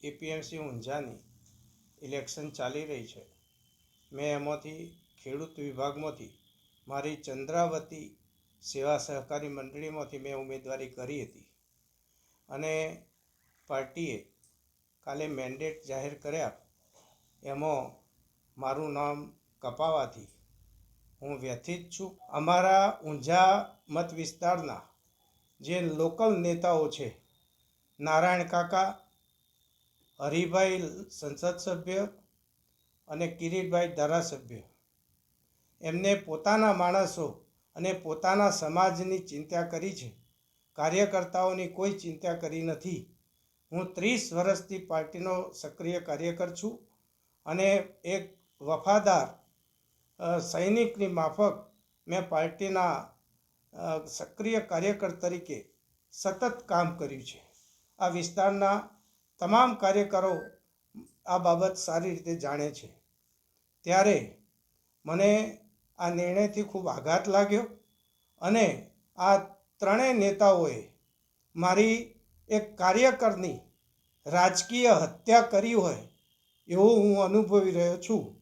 APMC ઊંઝાની election ચાલી રહી છે. મેં એમાંથી ખેડૂત વિભાગમાંથી મારી ચંદ્રાવતી સેવા સહકારી મંડળીમાંથી મેં ઉમેદવારી કરી હતી અને પાર્ટીએ કાલે મેન્ડેટ જાહેર કર્યા. એમાં મારું નામ કપાવાથી હું વ્યથિત છું. અમારા ઊંઝા મત વિસ્તારના જે લોકલ નેતાઓ છે, નારાયણ કાકા, હરિભાઈ સંસદ સભ્ય અને કિરીટભાઈ ધારાસભ્ય, એમને પોતાના માણસો અને પોતાના સમાજની ચિંતા કરી છે. કાર્યકર્તાઓની કોઈ ચિંતા કરી નથી. હું 30 વર્ષથી પાર્ટીનો સક્રિય કાર્યકર છું અને એક વફાદાર સૈનિકની માફક મેં પાર્ટીના સક્રિય કાર્યકર તરીકે સતત કામ કર્યું છે. આ વિસ્તારના તમામ કાર્યકરો આ બાબત સારી રીતે જાણે છે. ત્યારે મને આ નિર્ણયથી ખૂબ આઘાત લાગ્યો અને આ ત્રણેય નેતાઓએ મારી એક કાર્યકરની રાજકીય હત્યા કરી હોય એવું હું અનુભવી રહ્યો છું.